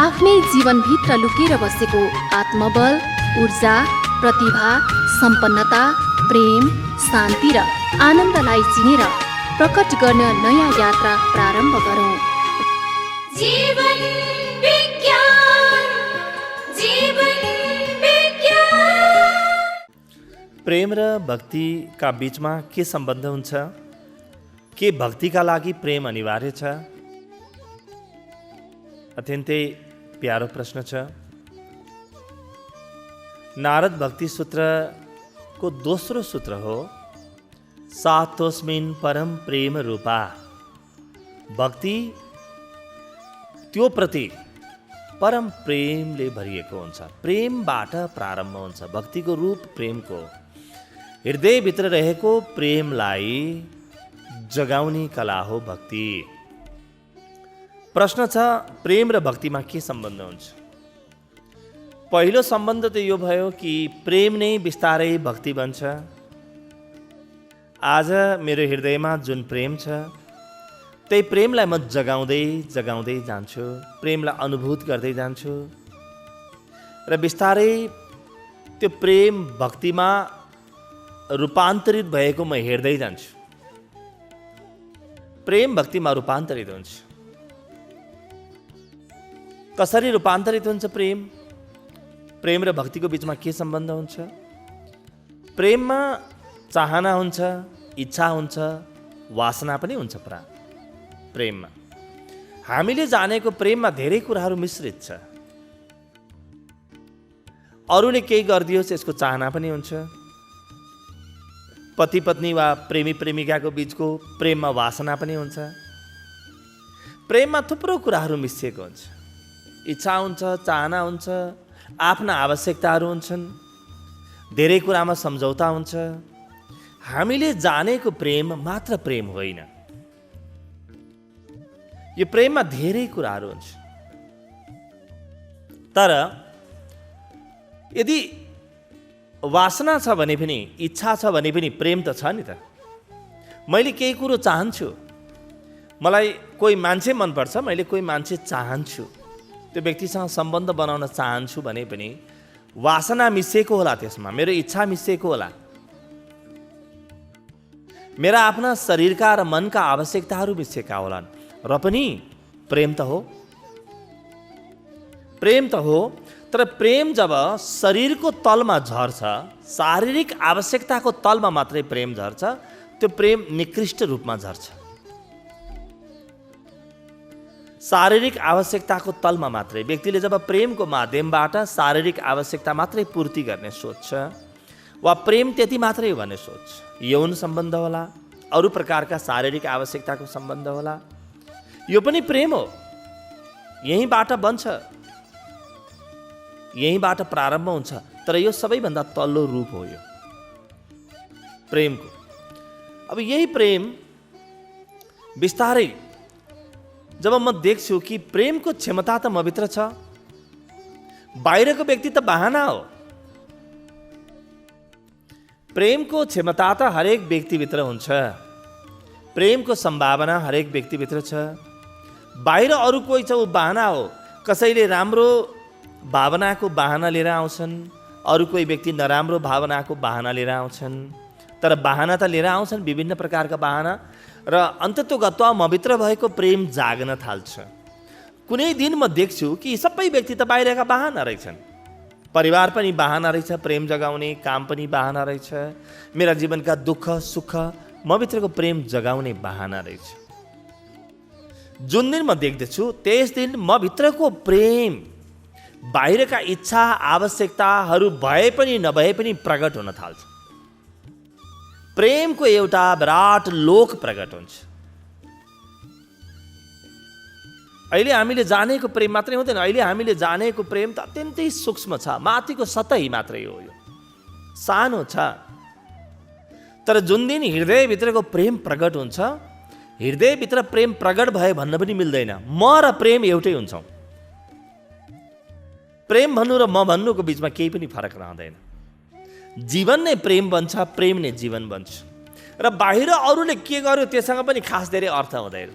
आफ्नै जीवनभित्र लुकेर बसेको आत्मबल, ऊर्जा, प्रतिभा, सम्पन्नता, प्रेम, शान्ति र आनन्दलाई चिनेर प्रकट गर्न नयाँ यात्रा प्रारम्भ गरौँ। जीवन विज्ञान, जीवन विज्ञान। प्रेम र भक्तिका बीचमा के सम्बन्ध हुन्छ? के भक्तिका लागि प्रेम अनिवार्य छ? अत्यन्तै प्यारो प्रश्न छ। नारद भक्ति सूत्रको दोस्रो सूत्र हो, सातोस्मिन् परम प्रेम रूपा। भक्ति त्यो प्रति परम प्रेमले भरिएको हुन्छ, प्रेमबाट प्रारम्भ हुन्छ। भक्तिको रूप प्रेमको, हृदयभित्र रहेको प्रेमलाई जगाउने कला हो भक्ति। प्रश्न छ, प्रेम र भक्तिमा के सम्बन्ध हुन्छ? पहिलो सम्बन्ध त यो भयो कि प्रेम नै बिस्तारै भक्ति बन्छ। आज मेरो हृदयमा जुन प्रेम छ, त्यही प्रेमलाई म जगाउँदै जगाउँदै जान्छु, प्रेमलाई अनुभूत गर्दै जान्छु र बिस्तारै त्यो प्रेम भक्तिमा रूपान्तरित भएको म हेर्दै जान्छु। प्रेम भक्तिमा रूपान्तरित हुन्छ। कसरी रूपान्तरित हुन्छ प्रेम? प्रेम र भक्तिको बीचमा के सम्बन्ध हुन्छ? प्रेममा चाहना हुन्छ, इच्छा हुन्छ, वासना पनि हुन्छ। प्रेममा हामीले जानेको प्रेममा धेरै कुराहरू मिश्रित छ। अरूले केही गरिदियोस् यसको चाहना पनि हुन्छ। पति पत्नी वा प्रेमी प्रेमिकाको बीचको प्रेममा वासना पनि हुन्छ। प्रेममा थुप्रो कुराहरू मिसिएको हुन्छ। इच्छा हुन्छ, चाहना हुन्छ, आफ्ना आवश्यकताहरू हुन्छन्, धेरै कुरामा सम्झौता हुन्छ। हामीले जानेको प्रेम मात्र प्रेम होइन। यो प्रेममा धेरै कुराहरू हुन्छ। तर यदि वासना छ भने पनि, इच्छा छ भने पनि प्रेम त छ नि त। मैले केही कुरो चाहन्छु, मलाई कोही मान्छे मनपर्छ, मैले कोही मान्छे चाहन्छु, त्यो व्यक्तिसँग सम्बन्ध बनाउन चाहन्छु भने पनि वासना मिसिएको होला, त्यसमा मेरो इच्छा मिसिएको होला, मेरा आफ्ना शरीरका र मनका आवश्यकताहरू मिसिएका होलान्, र पनि प्रेम त हो। प्रेम त हो, तर प्रेम जब शरीरको तलमा झर्छ, शारीरिक आवश्यकताको तलमा मात्रै प्रेम झर्छ, त्यो प्रेम निकृष्ट रूपमा झर्छ। शारीरिक आवश्यकताको तलमा मात्रै व्यक्तिले जब प्रेमको माध्यमबाट शारीरिक आवश्यकता मात्रै पूर्ति गर्ने सोच्छ, वा प्रेम त्यति मात्रै हो भन्ने सोच, यौन सम्बन्ध होला, अरू प्रकारका शारीरिक आवश्यकताको सम्बन्ध होला, यो पनि प्रेम हो। यहीँबाट बन्छ, यहीँबाट प्रारम्भ हुन्छ। तर यो सबैभन्दा तल्लो रूप हो यो प्रेमको। अब यही प्रेम बिस्तारै जब म देख्छु कि प्रेमको क्षमता त म भित्र छ, बाहिरको व्यक्ति त बहाना हो। प्रेमको क्षमता त हरेक व्यक्तिभित्र हुन्छ, प्रेमको सम्भावना हरेक व्यक्तिभित्र छ। बाहिर अरू कोही छ, ऊ बहाना हो। कसैले राम्रो भावनाको बहाना लिएर आउँछन्, अरू कोही व्यक्ति नराम्रो भावनाको बहाना लिएर आउँछन्। तर बहाना त लिएर आउँछन्, विभिन्न प्रकारका बहाना, र अन्ततोगत्वा म भित्र भएको प्रेम जाग्न थाल्छ। कुनै दिन म देख्छु कि सबै व्यक्ति त बाहिरका बहाना रहेछन्। परिवार पनि बहाना रहेछ प्रेम जगाउने, काम पनि बहाना रहेछ, मेरा जीवनका दुःख सुख म भित्रको प्रेम जगाउने बहाना रहेछ। जुन दिन म देख्दछु त्यस दिन म भित्रको प्रेम बाहिरका इच्छा आवश्यकताहरू भए पनि नभए पनि प्रकट हुन थाल्छ। प्रेमको एउटा विराट लोक प्रकट हुन्छ। अहिले हामीले जानेको प्रेम मात्रै हुँदैन, अहिले हामीले जानेको प्रेम त अत्यन्तै सूक्ष्म छ, माथिको सतही मात्रै हो, यो सानो छ। तर जुन दिन हृदयभित्रको प्रेम प्रकट हुन्छ, हृदयभित्र प्रेम प्रकट भए भन्न पनि मिल्दैन। म र प्रेम एउटै हुन्छौँ। प्रेम भन्नु र म भन्नुको बिचमा केही पनि फरक रहँदैन। जीवन नै प्रेम बन्छ, प्रेम नै जीवन बन्छ। र बाहिर अरूले के गर्यो त्यससँग पनि खास धेरै अर्थ हुँदैन।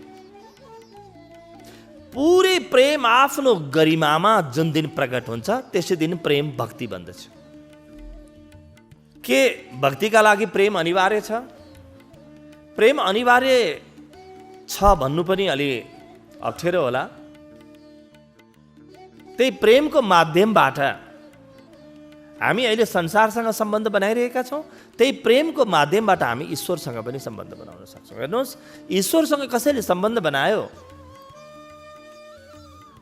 पुरै प्रेम आफ्नो गरिमामा जुन दिन प्रकट हुन्छ त्यसै दिन प्रेम भक्ति बन्दछ। के भक्तिका लागि प्रेम अनिवार्य छ? प्रेम अनिवार्य छ भन्नु पनि अलि अप्ठ्यारो होला। त्यही प्रेमको माध्यमबाट हामी अहिले संसारसँग सम्बन्ध बनाइरहेका छौँ, त्यही प्रेमको माध्यमबाट हामी ईश्वरसँग पनि सम्बन्ध बनाउन सक्छौँ। हेर्नुहोस्, ईश्वरसँग कसैले सम्बन्ध बनायो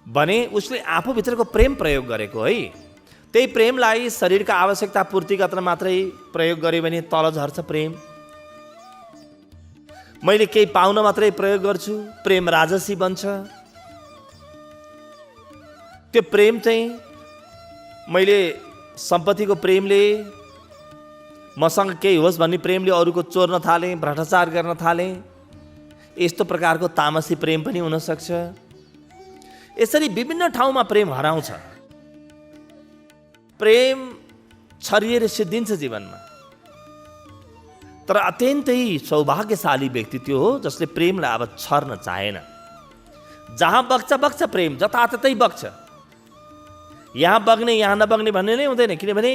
भने उसले आफूभित्रको प्रेम प्रयोग गरेको है। त्यही प्रेमलाई शरीरका आवश्यकता पूर्ति गर्न मात्रै प्रयोग गर्यो भने तल झर्छ प्रेम। मैले केही पाउन मात्रै प्रयोग गर्छु, प्रेम राजसी बन्छ। त्यो प्रेम चाहिँ मैले सम्पत्तिको प्रेमले, मसँग केही होस् भन्ने प्रेमले अरूको चोर्न थालेँ, भ्रष्टाचार गर्न थालेँ। यस्तो प्रकारको तामसी प्रेम पनि हुनसक्छ। यसरी विभिन्न ठाउँमा प्रेम हराउँछ। प्रेम छरिएर सिद्धिन्छ जीवनमा। तर अत्यन्तै सौभाग्यशाली व्यक्ति त्यो हो जसले प्रेमलाई अब छर्न चाहेन। जहाँ बग्छ बग्छ प्रेम, जताततै बग्छ। यहाँ बग्ने यहाँ नबग्ने भन्ने नै हुँदैन, किनभने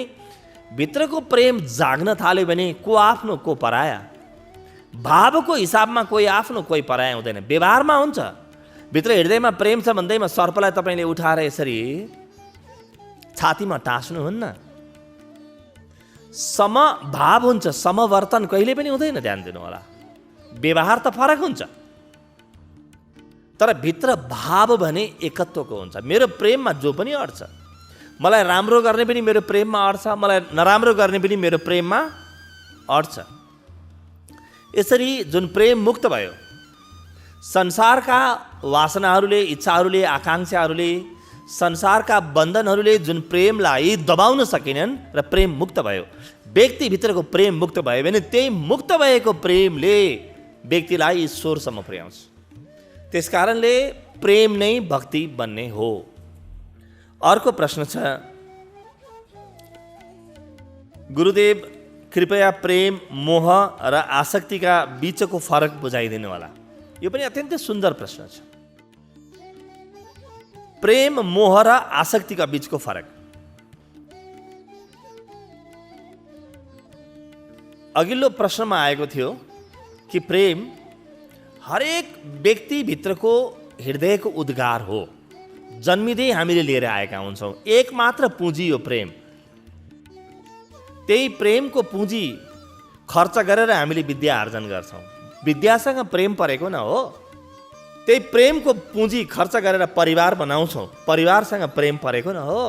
भित्रको प्रेम जाग्न थाल्यो भने को आफ्नो को पराया। भावको हिसाबमा कोही आफ्नो कोही पराया हुँदैन, व्यवहारमा हुन्छ। भित्र हृदयमा प्रेम छ भन्दैमा सर्पलाई तपाईँले उठाएर यसरी छातीमा टाँस्नुहुन्न। समभाव हुन्छ, समवर्तन कहिले पनि हुँदैन, ध्यान दिनु होला। व्यवहार त फरक हुन्छ तर भित्र भाव भने एकत्वको हुन्छ। मेरो प्रेममा जो पनि अड्छ, मलाई राम्रो गर्ने पनि मेरो प्रेममा अड्छ, मलाई नराम्रो गर्ने पनि मेरो प्रेममा अड्छ। यसरी जुन प्रेम मुक्त भयो, संसारका वासनाहरूले, इच्छाहरूले, आकाङ्क्षाहरूले, संसारका बन्धनहरूले जुन प्रेमलाई दबाउन सकेनन् र प्रेम मुक्त भयो, व्यक्तिभित्रको प्रेम मुक्त भयो भने त्यही मुक्त भएको प्रेमले व्यक्तिलाई ईश्वरसम्म पुर्याउँछ। त्यसकारणले प्रेम नै भक्ति बन्ने हो। अर्को प्रश्न छ, गुरुदेव कृपया प्रेम, मोह र आसक्तिका बीचको फरक बुझाइदिनु होला। यो पनि अत्यन्तै सुन्दर प्रश्न छ। प्रेम, मोह र आसक्तिका बीचको फरक। अघिल्लो प्रश्नमा आएको थियो कि प्रेम हरेक व्यक्तिभित्रको हृदयको उद्गार हो। जन्मिँदै हामीले लिएर आएका हुन्छौँ। एक मात्र पुँजी हो प्रेम। त्यही प्रेमको पुँजी खर्च गरेर हामीले विद्या आर्जन गर्छौँ। विद्यासँग प्रेम परेको न हो। त्यही प्रेमको पुँजी खर्च गरेर परिवार बनाउँछौँ। परिवारसँग प्रेम परेको न हो।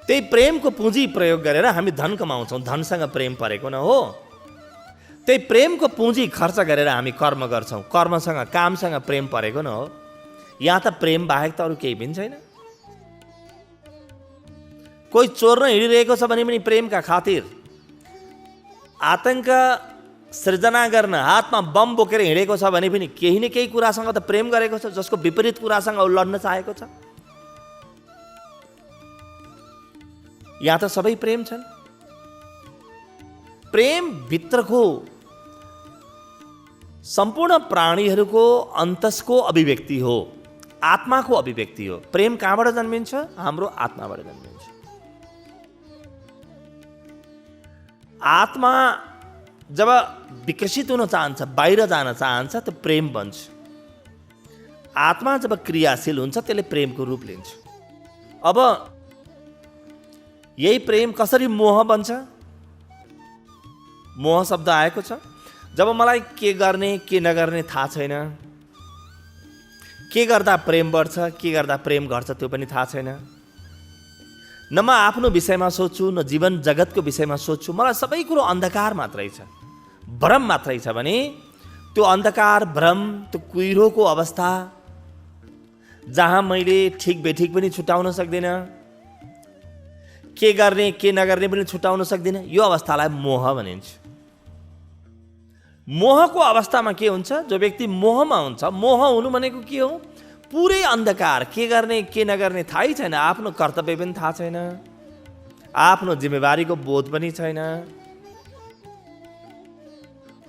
त्यही प्रेमको पुँजी प्रयोग गरेर हामी धन कमाउँछौँ। धनसँग प्रेम परेको न हो। त्यही प्रेमको पुँजी खर्च गरेर हामी कर्म गर्छौँ। कर्मसँग, कामसँग प्रेम परेको न हो। यहाँ त प्रेम बाहेक त अरू केही पनि छैन। कोही चोर्न हिँडिरहेको छ भने पनि प्रेमका खातिर, आतङ्क सृजना गर्न हातमा बम बोकेर हिँडेको छ भने पनि केही न केही कुरासँग त प्रेम गरेको छ, जसको विपरीत कुरासँग ऊ लड्न चाहेको छ। यहाँ त सबै प्रेम छन्। प्रेम भित्रको सम्पूर्ण प्राणीहरूको अन्तसको अभिव्यक्ति हो, आत्माको अभिव्यक्ति हो। प्रेम कहाँबाट जन्मिन्छ? हाम्रो आत्माबाट जन्मिन्छ। आत्मा जब विकसित हुन चाहन्छ, बाहिर जान चाहन्छ, त प्रेम बन्छ। आत्मा जब क्रियाशील हुन्छ त्यसले प्रेमको रूप लिन्छ। अब यही प्रेम कसरी मोह बन्छ? मोह शब्द आएको छ जब मलाई के गर्ने के नगर्ने थाहा छैन, के गर्दा प्रेम बढ्छ के गर्दा प्रेम घट्छ त्यो पनि थाहा छैन। न म आफ्नो विषयमा सोच्छु, न जीवन जगतको विषयमा सोच्छु। मलाई सबै कुरो अन्धकार मात्रै छ, भ्रम मात्रै छ भने त्यो अन्धकार, भ्रम, त्यो कुहिरोको अवस्था जहाँ मैले ठिक बेठिक पनि छुट्याउन सक्दिनँ, के गर्ने के नगर्ने पनि छुट्याउन सक्दिनँ, यो अवस्थालाई मोह भनिन्छ। मोहको अवस्थामा के हुन्छ? जो व्यक्ति मोहमा हुन्छ, मोह हुनु भनेको के हो? पुरै अन्धकार, के गर्ने के नगर्ने थाहै छैन, आफ्नो कर्तव्य पनि थाहा छैन, आफ्नो जिम्मेवारीको बोध पनि छैन।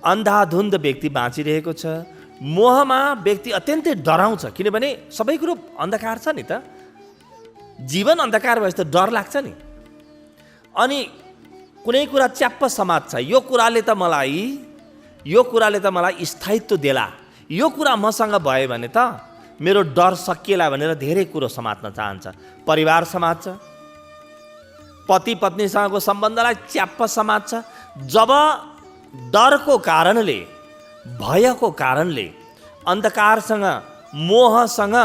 अन्धाधुन्द व्यक्ति बाँचिरहेको छ, मोहमा व्यक्ति अत्यन्तै डराउँछ, किनभने सबै कुरो अन्धकार छ नि त, जीवन अन्धकार भएपछि त डर लाग्छ नि। अनि कुनै कुरा च्याप्प समात्छ, यो कुराले त मलाई स्थायित्व देला, यो कुरा मसँग भयो भने त मेरो डर सकिएला भनेर धेरै कुरो समात्न चाहन्छ। परिवार समात्छ, पति पत्नीसँगको सम्बन्धलाई च्याप्प समात्छ। जब डरको कारणले, भयको कारणले, अन्धकारसँग, मोहसँग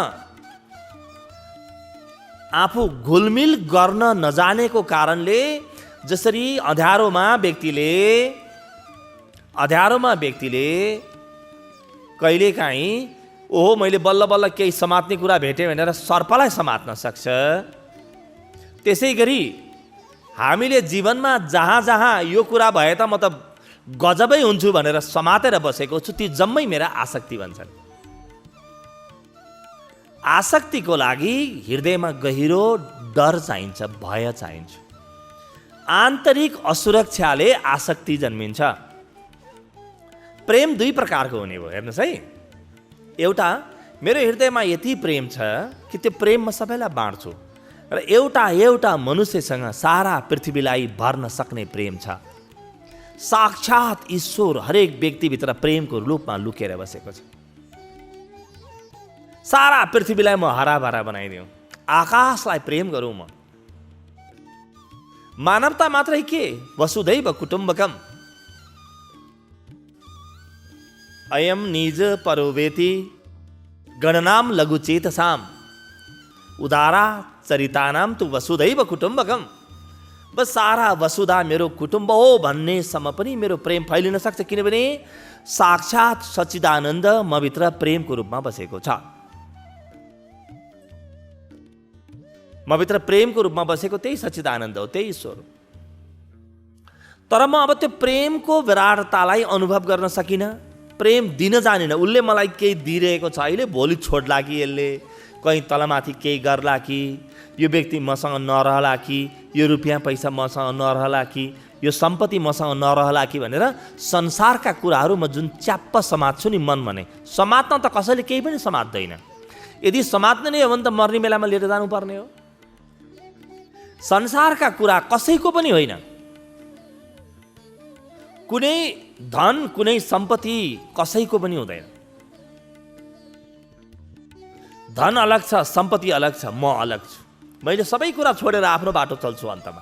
आफू घुलमिल गर्न नजानेको कारणले, जसरी अँध्यारोमा व्यक्तिले कहिलेकाहीँ ओहो मैले बल्ल बल्ल केही समात्ने कुरा भेटेँ भनेर सर्पलाई समात्न सक्छ, त्यसै गरी हामीले जीवनमा जहाँ यो कुरा भए त म त गजबै हुन्छु भनेर समातेर बसेको छु, ती जम्मै मेरा आसक्ति भन्छन्। आसक्तिको लागि हृदयमा गहिरो डर चाहिन्छ, भय चाहिन्छ। आन्तरिक असुरक्षाले आसक्ति जन्मिन्छ। प्रेम दुई प्रकारको हुने भयो, हेर्नुहोस् है। एउटा, मेरो हृदयमा यति प्रेम छ कि त्यो प्रेम म सबैलाई बाँड्छु, र एउटा मनुष्यसँग सारा पृथ्वीलाई भर्न सक्ने प्रेम छ। साक्षात ईश्वर हरेक व्यक्तिभित्र प्रेमको रूपमा लुकेर बसेको छ। सारा पृथ्वीलाई म हराभरा बनाइदिउँ, आकाशलाई प्रेम गरौँ म। मानवता मात्रै के, वसुधैव कुटुम्बकम। अयम निज परोवेति गणनाम लघुचेतसाम उदारा चरितानाम तु वसुधैव कुटुम्बकम। बस सारा वसुधा मेरो कुटुम्ब हो भन्नेसम्म पनि मेरो प्रेम फैलिन सक्छ, किनभने साक्षात सच्चिदानन्द म भित्र प्रेमको रूपमा बसेको छ। म भित्र प्रेमको रूपमा बसेको त्यही सच्चिदानन्द हो, त्यही ईश्वर हो। तर म अब त्यो प्रेमको विराटतालाई अनुभव गर्न सकिनँ, प्रेम दिन जानिनँ। उसले मलाई केही दिइरहेको छ अहिले, भोलि छोड्ला कि यसले, कहीँ तलमाथि केही गर्ला कि, यो व्यक्ति मसँग नरहला कि, यो रुपियाँ पैसा मसँग नरहला कि, यो सम्पत्ति मसँग नरहला कि भनेर संसारका कुराहरू म जुन च्याप्प समात्छु नि मन भने, समात्न त कसैले केही पनि समात्दैन। यदि समात्ने नै हो भने त मर्ने बेलामा लिएर जानुपर्ने हो। संसारका कुरा कसैको पनि होइन, कुनै धन कुनै सम्पत्ति कसैको पनि हुँदैन। धन अलग छ, सम्पत्ति अलग छ, म अलग छु। मैले सबै कुरा छोडेर आफ्नो बाटो चल्छु। अन्तमा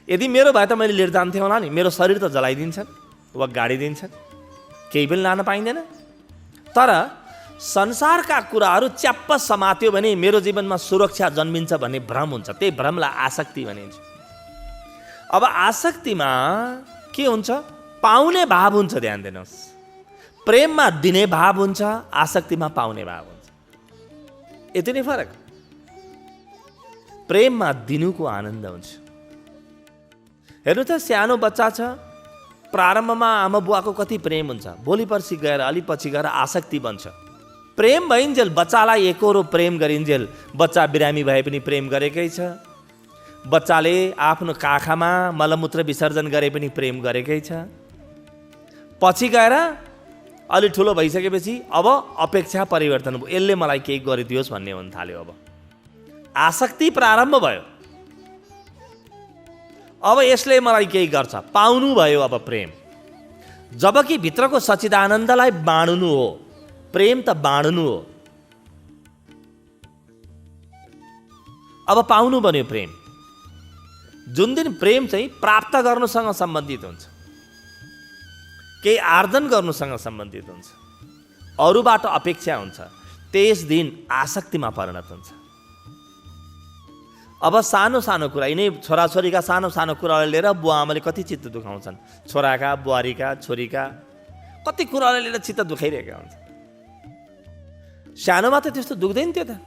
यदि मेरो भए त मैले लिएर जान्थेँ होला नि। मेरो शरीर त जलाइदिन्छन् वा गाडिदिन्छन्, केही पनि लान पाइँदैन। तर संसारका कुराहरू च्याप्प समात्यो भने मेरो जीवनमा सुरक्षा जन्मिन्छ भन्ने भ्रम हुन्छ, त्यही भ्रमलाई आसक्ति भनिन्छ। अब आसक्तिमा के हुन्छ, पाउने भाव हुन्छ। ध्यान दिनुहोस्, प्रेममा दिने भाव हुन्छ, आसक्तिमा पाउने भाव हुन्छ। यति नै फरक। प्रेममा दिनुको आनन्द हुन्छ। हेर्नु त, सानो बच्चा छ, प्रारम्भमा आमा बुवाको कति प्रेम हुन्छ, भोलि पर्सि गएर अलि पछि गएर आसक्ति बन्छ। प्रेम भइन्जेल बच्चालाई एकरो प्रेम गरिन्जेल बच्चा बिरामी भए पनि प्रेम गरेकै छ। बच्चाले आफ्नो काखामा मलमूत्र विसर्जन गरे पनि प्रेम गरेकै छ। पछि गएर अलि ठुलो भइसकेपछि अब अपेक्षा परिवर्तन भयो, यसले मलाई केही गरिदियोस् भन्ने हुन थाल्यो। अब आसक्ति प्रारम्भ भयो, अब यसले मलाई केही गर्छ, पाउनु भयो अब प्रेम। जबकि भित्रको सच्चिदानन्दलाई बाँड्नु हो, प्रेम त बाँड्नु हो। अब पाउनु बन्यो प्रेम। जुन दिन प्रेम चाहिँ प्राप्त गर्नुसँग सम्बन्धित हुन्छ, केही आर्जन गर्नुसँग सम्बन्धित हुन्छ, अरूबाट अपेक्षा हुन्छ, त्यस दिन आसक्तिमा परिणत हुन्छ। अब सानो सानो कुरा, यिनै छोराछोरीका सानो सानो कुरालाई लिएर बुवा आमाले कति चित्त दुखाउँछन्। छोराका, बुहारीका, छोरीका कति कुरालाई लिएर चित्त दुखाइरहेका हुन्छ। सानोमा त त्यस्तो दुख्दैन थियो त।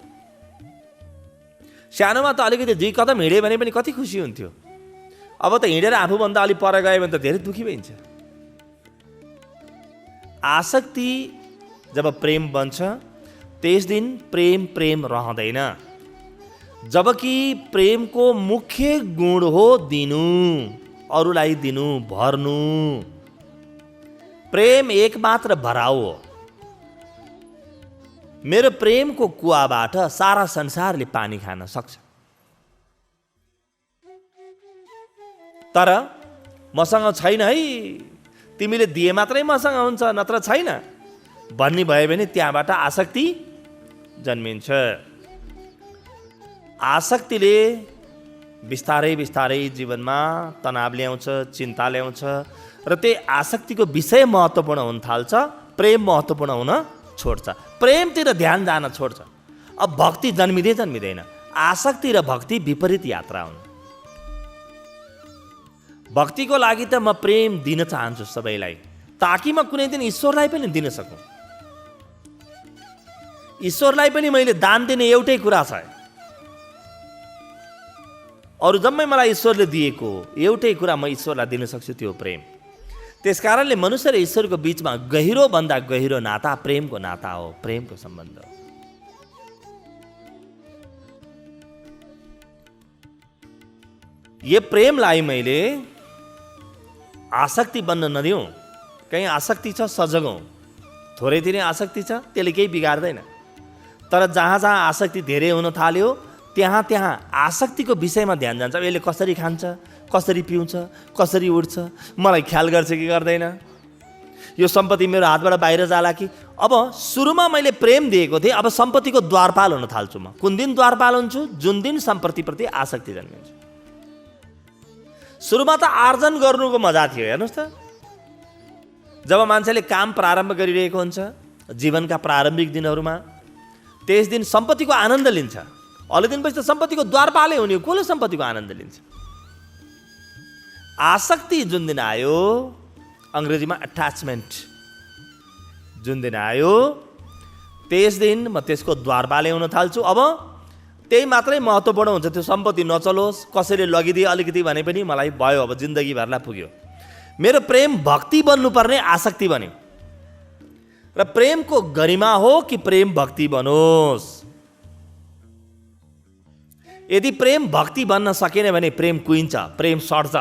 सानोमा त अलिकति 2 कदम हिँड्यो भने पनि कति खुसी हुन्थ्यो। अब त हिँडेर आफूभन्दा अलिक पर गयो भने त धेरै दुखी भइन्छ। आसक्ति जब प्रेम बन्छ, त्यस दिन प्रेम रहँदैन। जबकि प्रेमको मुख्य गुण हो दिनु, अरूलाई दिनु, भर्नु। प्रेम एकमात्र भराउ हो। मेरो प्रेमको कुवाबाट सारा संसारले पानी खान सक्छ। तर मसँग छैन है, तिमीले दिए मात्रै मसँग हुन्छ, नत्र छैन भन्ने भयो भने त्यहाँबाट आसक्ति जन्मिन्छ। आसक्तिले बिस्तारै बिस्तारै जीवनमा तनाव ल्याउँछ, चिन्ता ल्याउँछ र त्यही आसक्तिको विषय महत्त्वपूर्ण हुन थाल्छ, प्रेम महत्त्वपूर्ण हुन छोड्छ, प्रेमतिर ध्यान जान छोड्छ। अब भक्ति जन्मिँदैन। आसक्ति र भक्ति विपरीत यात्रा हुन्। भक्तिको लागि त म प्रेम दिन चाहन्छु सबैलाई, ताकि म कुनै दिन ईश्वरलाई पनि दिन सकूँ। ईश्वरलाई पनि मैले दान दिने एउटै कुरा छ, अरू जम्मै मलाई ईश्वरले दिएको एउटै कुरा म ईश्वरलाई दिन सक्छु, त्यो प्रेम। त्यसकारणले मनुष्य र ईश्वरको बीचमा गहिरो भन्दा गहिरो नाता प्रेमको नाता हो, प्रेमको सम्बन्ध हो। यो प्रेमलाई मैले आसक्ति बन्न नदिउँ। कहीँ आसक्ति छ सजगौँ, थोरै थोरै आसक्ति छ त्यसले केही बिगार्दैन। तर जहाँ जहाँ आसक्ति धेरै हुन थाल्यो त्यहाँ त्यहाँ आसक्तिको विषयमा ध्यान जान्छ। यसले कसरी खान्छ, कसरी पिउँछ, कसरी उठ्छ, मलाई ख्याल गर्छ कि गर्दैन, यो सम्पत्ति मेरो हातबाट बाहिर जाला कि। अब सुरुमा मैले प्रेम दिएको थिएँ, अब सम्पत्तिको द्वारपाल हुन थाल्छु म। कुन दिन द्वारपाल हुन्छु? जुन दिन सम्पत्तिप्रति आसक्ति जन्मिन्छ। सुरुमा त आर्जन गर्नुको मजा थियो, हेर्नुहोस् त। जब मान्छेले काम प्रारम्भ गरिरहेको हुन्छ जीवनका प्रारम्भिक दिनहरूमा, त्यस दिन सम्पत्तिको आनन्द लिन्छ। अलि दिनपछि त सम्पत्तिको द्वारपालै हुने, कसले सम्पत्तिको आनन्द लिन्छ? आसक्ति जुन दिन आयो, अङ्ग्रेजीमा अट्याचमेन्ट जुन दिन आयो, त्यस दिन म त्यसको द्वारपालै हुन थाल्छु। अब त्यही मात्रै महत्त्वपूर्ण हुन्छ, त्यो सम्पत्ति नचलोस्, कसैले लगिदिए अलिकति भने पनि मलाई भयो, अब जिन्दगीभरलाई पुग्यो। मेरो प्रेम भक्ति बन्नुपर्ने आसक्ति बन्यो। र प्रेमको गरिमा हो कि प्रेम भक्ति बनोस्। यदि प्रेम भक्ति बन्न सकेन भने प्रेम कुहिन्छ, प्रेम सड्छ।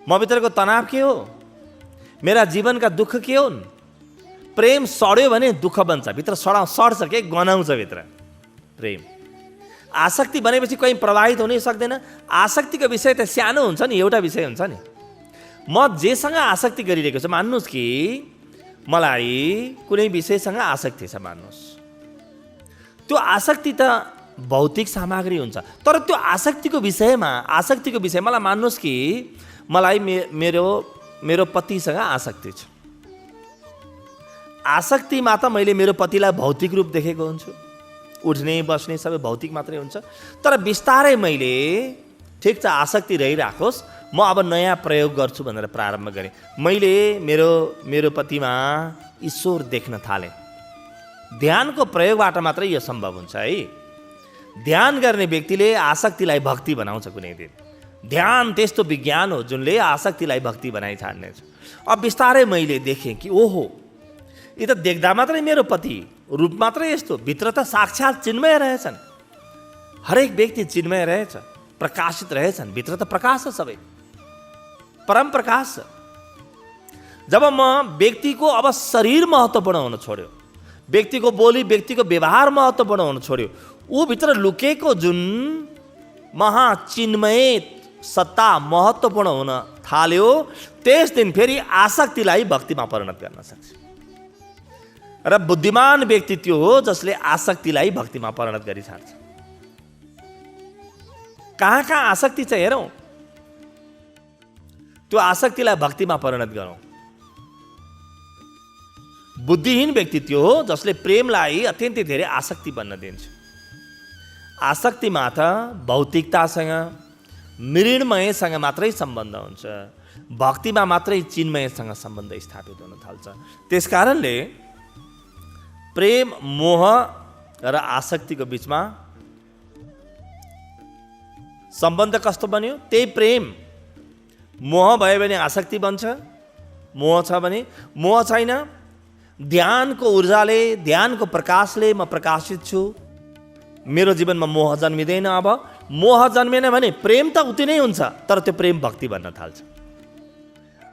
म भित्रको तनाव के हो, मेरा जीवनका दुःख के हुन्? प्रेम सड्यो भने दुःख बन्छ, भित्र सड्छ के, गनाउँछ भित्र प्रेम। आसक्ति बनेपछि कहीँ प्रभावित हुनै सक्दैन। आसक्तिको विषय त सानो हुन्छ नि, एउटा विषय हुन्छ नि। म जेसँग आसक्ति गरिरहेको छु, मान्नुहोस् कि मलाई कुनै विषयसँग आसक्ति छ, मान्नुहोस्, त्यो आसक्ति त भौतिक सामग्री हुन्छ। तर त्यो आसक्तिको विषय मलाई मान्नुहोस् कि मलाई मेरो पतिसँग आसक्ति छ। आसक्तिमा त मैले मेरो पतिलाई भौतिक रूप देखेको हुन्छु, उठ्ने बस्ने सबै भौतिक मात्रै हुन्छ। तर बिस्तारै मैले ठिक छ आसक्ति रहिराखोस्, म अब नयाँ प्रयोग गर्छु भनेर प्रारम्भ गरेँ। मैले मेरो पतिमा ईश्वर देख्न थालेँ। ध्यानको प्रयोगबाट मात्रै यो सम्भव हुन्छ है। ध्यान गर्ने व्यक्तिले आसक्तिलाई भक्ति बनाउँछ कुनै दिन। ध्यान त्यस्तो विज्ञान हो जुनले आसक्तिलाई भक्ति बनाइ छाड्नेछ। अब बिस्तारै मैले देखेँ कि ओहो, यो त देख्दा मात्रै मेरो पति, रूप मात्रै यस्तो, भित्र त साक्षात् चिन्मय रहेछन्। हरेक व्यक्ति चिन्मय रहेछ, प्रकाशित रहेछन्, भित्र त प्रकाश छ, सबै परम प्रकाश छ। जब म व्यक्तिको अब शरीर महत्त्वपूर्ण हुन छोड्यो, व्यक्तिको बोली, व्यक्तिको व्यवहार महत्त्वपूर्ण हुन छोड्यो, ऊ भित्र लुकेको जुन महाचिन्मय सत्ता महत्त्वपूर्ण हुन थाल्यो, त्यस दिन फेरि आसक्तिलाई भक्तिमा परिणत गर्न सक्छ। र बुद्धिमान व्यक्ति त्यो हो जसले आसक्तिलाई भक्तिमा परिणत गरिछाड्छ। कहाँ कहाँ आसक्ति छ हेरौँ, त्यो आसक्तिलाई भक्तिमा परिणत गरौँ। बुद्धिहीन व्यक्ति त्यो हो जसले प्रेमलाई अत्यन्तै धेरै आसक्ति बन्न दिन्छ। आसक्तिमा त भौतिकतासँग, मृण्मयसँग मात्रै सम्बन्ध हुन्छ, भक्तिमा मात्रै चिन्मयसँग सम्बन्ध स्थापित हुन थाल्छ। त्यसकारणले प्रेम, मोह र आसक्तिको बीचमा सम्बन्ध कस्तो बन्यो? त्यही प्रेम मोह भयो भने आसक्ति बन्छ, मोह छ भने मोह छैन। ध्यानको ऊर्जाले, ध्यानको प्रकाशले म प्रकाशित छु, मेरो जीवनमा मोह जन्मिँदैन। अब मोह जन्मेन भने प्रेम त उति नै हुन्छ, तर त्यो प्रेम भक्ति बन्न थाल्छ।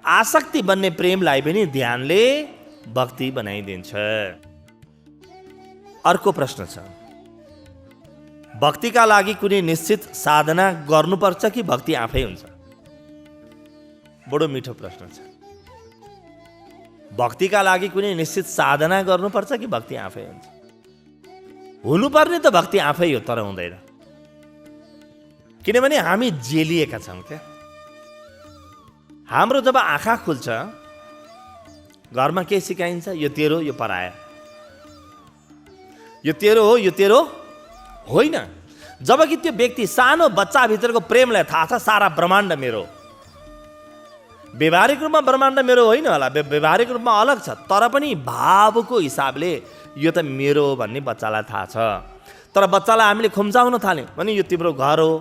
आसक्ति बन्ने प्रेमलाई पनि ध्यानले भक्ति बनाइदिन्छ। अर्को प्रश्न छ, भक्तिका लागि कुनै निश्चित साधना गर्नुपर्छ कि भक्ति आफै हुन्छ? बडो मिठो प्रश्न छ। भक्तिका लागि कुनै निश्चित साधना गर्नुपर्छ कि भक्ति आफै हुन्छ? हुनुपर्ने त भक्ति आफै हो, तर हुँदैन। किनभने हामी जेलिएका छौँ क्या। हाम्रो जब आँखा खुल्छ, घरमा के सिकाइन्छ? यो तेरो, यो पराया, यो तेरो हो, यो तेरो होइन। जबकि त्यो व्यक्ति सानो बच्चाभित्रको प्रेमलाई थाहा छ सारा ब्रह्माण्ड मेरो। व्यवहारिक रूपमा ब्रह्माण्ड मेरो होइन होला, व्यवहारिक रूपमा अलग छ, तर पनि भावको हिसाबले यो त मेरो हो भन्ने बच्चालाई थाहा छ। तर बच्चालाई हामीले खुम्चाउन थाल्यौँ भने यो तिम्रो घर हो,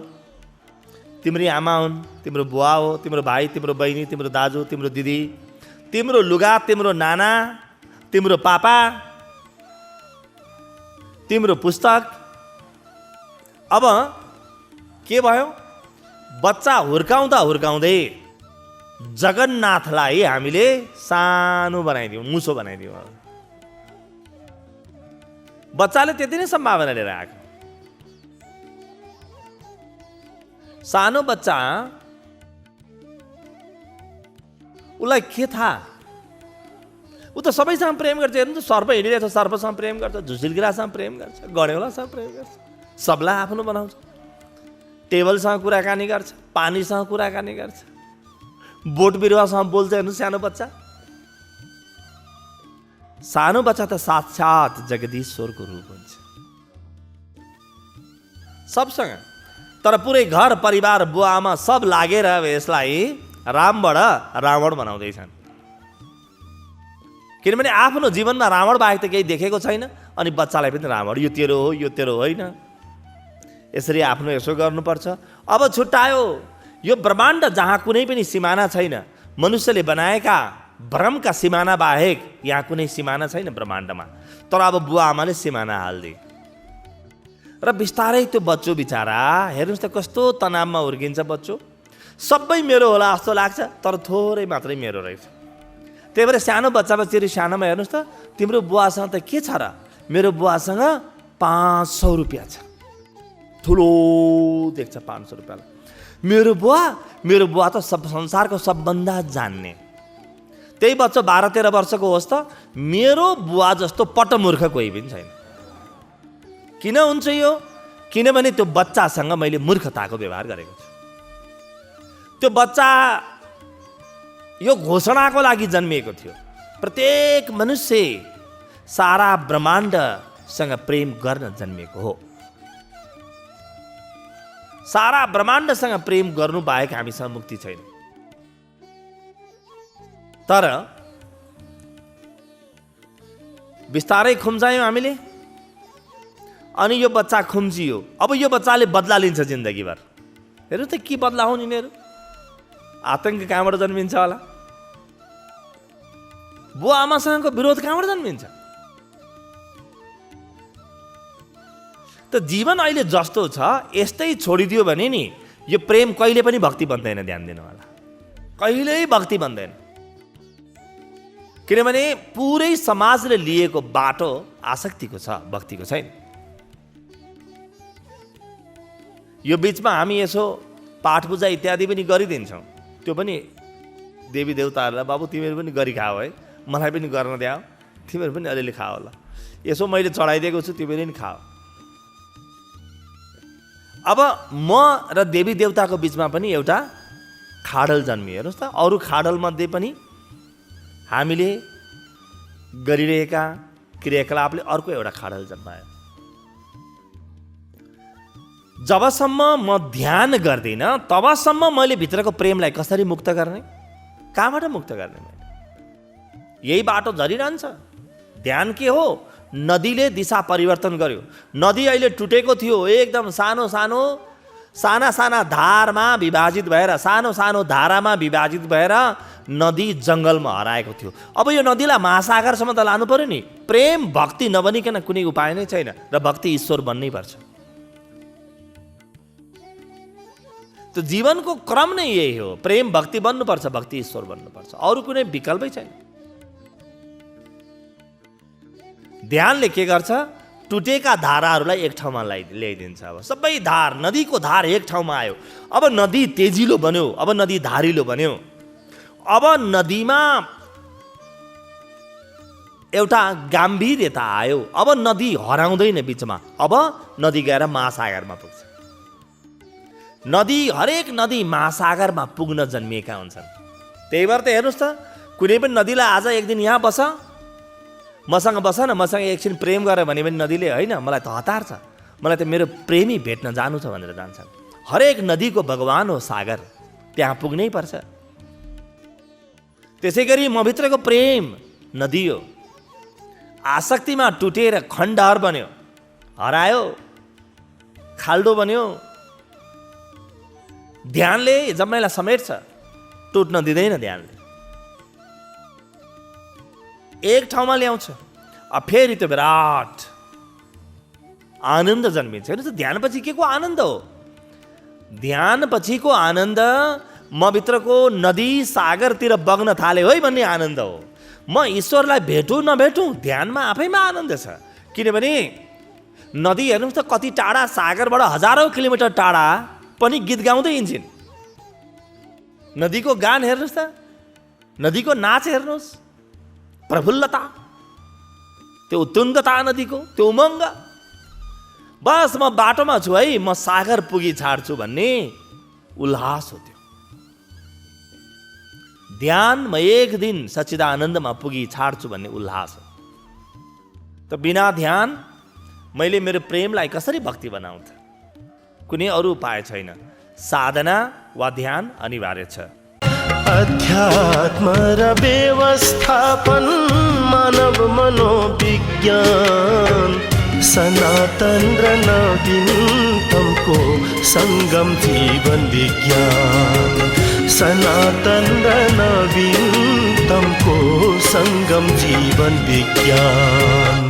तिम्री आमा हुन्, तिम्रो बुवा हो, तिम्रो भाइ, तिम्रो बहिनी, तिम्रो दाजु, तिम्रो दिदी, तिम्रो लुगा, तिम्रो नाना, तिम्रो पापा, तिम्रो पुस्तक। अब के भयो? बच्चा हुर्काउँदा हुर्काउँदै जगन्नाथलाई हामीले सानो बनाइदियौँ, मुसो बनाइदियौँ। बच्चाले त्यति नै सम्भावना लिएर आएको। सानो बच्चा, उसलाई के थाहा? ऊ त सबैसँग प्रेम गर्छ। हेर्नु त, सर्प हिँडिरहेको छ, सर्पसँग प्रेम गर्छ, झुसिलगिरासँग प्रेम गर्छ, गडेौलासँग प्रेम गर्छ, सबलाई आफ्नो बनाउँछ। टेबलसँग कुराकानी गर्छ, पानीसँग कुराकानी गर्छ, बोट बिरुवासँग बोल्छ। हेर्नु सानो बच्चा। सानो बच्चा त साक्षात जगदीश्वरको रूप हुन्छ सबसँग। तर पुरै घर परिवार बुवा आमा सब लागेर यसलाई रामबाट रावण बनाउँदैछन्। किनभने आफ्नो जीवनमा रावण बाहेक त केही देखेको छैन, अनि बच्चालाई पनि रावण, यो तेरो हो, यो तेरो होइन, यसरी आफ्नो यसो गर्नुपर्छ। अब छुट्टायो। यो ब्रह्माण्ड जहाँ कुनै पनि सिमाना छैन, मनुष्यले बनाएका भ्रमका सिमाना बाहेक यहाँ कुनै सिमाना छैन ब्रह्माण्डमा। तर अब बुवा आमाले सिमाना हाल्दिए र बिस्तारै त्यो बच्चो बिचारा, हेर्नुहोस् त कस्तो तनावमा हुर्किन्छ बच्चो। सबै मेरो होला जस्तो लाग्छ, तर थोरै मात्रै मेरो रहेछ। त्यही भएर सानो बच्चामा चिरी सानोमा हेर्नुहोस् त, तिम्रो बुवासँग त के छ र? मेरो बुवासँग 500 रुपियाँ छ। ठुलो देख्छ 500 रुपियाँलाई। मेरो बुवा त सब संसारको सबभन्दा जान्ने। त्यही बच्चा 12-13 वर्षको होस् त, मेरो बुवा जस्तो पटमूर्ख कोही पनि छैन। किन हुन्छ यो? किनभने त्यो बच्चासँग मैले मूर्खताको व्यवहार गरेको छु। त्यो बच्चा यो घोषणाको लागि जन्मिएको थियो, प्रत्येक मनुष्य सारा ब्रह्माण्डसँग प्रेम गर्न जन्मिएको हो। सारा ब्रह्माण्डसँग प्रेम गर्नु बाहेक हामीसँग मुक्ति छैन। तर बिस्तारै खुम्चायौँ हामीले, अनि यो बच्चा खुम्चियो। अब यो बच्चाले बदला लिन्छ जिन्दगीभर। हेर्नु त के बदला हुन् यिनीहरू। आतंक कहाँबाट जन्मिन्छ होला? बुवा आमासँगको विरोध कहाँबाट जन्मिन्छ? त जीवन अहिले जस्तो छ यस्तै छोडिदियो भने नि यो प्रेम कहिले पनि भक्ति बन्दैन। ध्यान दिनु होला, कहिल्यै भक्ति बन्दैन। किनभने पुरै समाजले लिएको बाटो आसक्तिको छ, भक्तिको छैन। यो बिचमा हामी यसो पाठ पूजा इत्यादि पनि गरिदिन्छौँ। त्यो पनि देवी देवताहरूलाई, बाबु तिमीहरू पनि गरी खाओ है, मलाई पनि गर्न द्याओ, तिमीहरू पनि अलिअलि खाओ होला, यसो मैले चढाइदिएको छु, तिमीहरू पनि खाओ। अब म र देवी देवताको बिचमा पनि एउटा खाडल जन्मियो। हेर्नुहोस् त, अरू खाडलमध्ये पनि हामीले गरिरहेका क्रियाकलापले अर्को एउटा खाडल जन्मायो। जबसम्म म ध्यान गर्दिनँ तबसम्म मैले भित्रको प्रेमलाई कसरी मुक्त गर्ने? कहाँबाट मुक्त गर्ने? मैले यही बाटो झरिरहन्छ। ध्यान के हो? नदीले दिशा परिवर्तन गर्यो। नदी अहिले टुटेको थियो, एकदम सानो सानो साना साना धारमा विभाजित भएर, सानो सानो धारामा विभाजित भएर नदी जङ्गलमा हराएको थियो। अब यो नदीलाई महासागरसम्म त लानु पर्यो नि। प्रेम भक्ति नबनिकन कुनै उपाय नै छैन, र भक्ति ईश्वर बन्नै पर्छ। त जीवनको क्रम नै यही हो। प्रेम भक्ति बन्नुपर्छ, भक्ति ईश्वर बन्नुपर्छ, अरू कुनै विकल्पै छैन। ध्यानले के गर्छ, टुटेका धाराहरूलाई एक ठाउँमा ल्याइदिन्छ। अब सबै धार, नदीको धार एक ठाउँमा आयो। अब नदी तेजिलो बन्यो, अब नदी धारिलो बन्यो। अब नदीमा एउटा गाम्भीर्यता आयो। अब नदी हराउँदैन बिचमा, अब नदी गएर महासागरमा पुग्छ। हरेक नदी महासागरमा पुग्न जन्मिएका हुन्छन्। त्यही भएर त हेर्नुहोस् त, कुनै पनि नदीलाई आज एक दिन यहाँ बस, मसँग बस न, मसँग एकछिन प्रेम गर भने पनि नदीले होइन मलाई त हतार छ, मलाई त मेरो प्रेमी भेट्न जानु छ भनेर जान्छन्। हरेक नदीको भगवान हो सागर, त्यहाँ पुग्नै पर्छ। त्यसै गरी मभित्रको प्रेम नदी हो। आसक्तिमा टुटेर खण्डहर बन्यो, हरायो, खाल्डो बन्यो। ध्यानले जम्मैलाई समेट्छ, टुट्न दिँदैन। ध्यानले एक ठाउँमा ल्याउँछ। अब फेरि त्यो विराट आनन्द जन्मिन्छ। हेर्नुहोस्, ध्यानपछि के को आनन्द हो? ध्यानपछिको आनन्द मभित्रको नदी सागरतिर बग्न थाल्यो है भन्ने आनन्द हो। म ईश्वरलाई भेटौँ नभेटौँ, ध्यानमा आफैमा आनन्द छ। किनभने नदी हेर्नुहोस् त, कति टाढा, सागरबाट हजारौँ किलोमिटर टाढा पनि गीत गाउँदै हिँड्छिन्। नदीको गान हेर्नुहोस् त, नदीको नाच हेर्नुहोस्, प्रफुल्लता, त्यो उत्तुङ्गता, नदीको त्यो उमङ्ग। बस म बाटोमा छु है, म सागर पुगी छाड्छु भन्ने उल्लास हो त्यो। ध्यान म एक दिन सच्चिदानन्दमा पुगी छाड्छु भन्ने उल्लास हो। त बिना ध्यान मैले मेरो प्रेमलाई कसरी भक्ति बनाउँ त? कुनै अरू उपाय छैन, साधना वा ध्यान अनिवार्य छ। अध्यात्म र व्यवस्थापन, मानव मनोविज्ञान, सनातन र नवीनतमको सङ्गम जीवन विज्ञान। सनातन र नवीनतमको सङ्गम जीवन विज्ञान।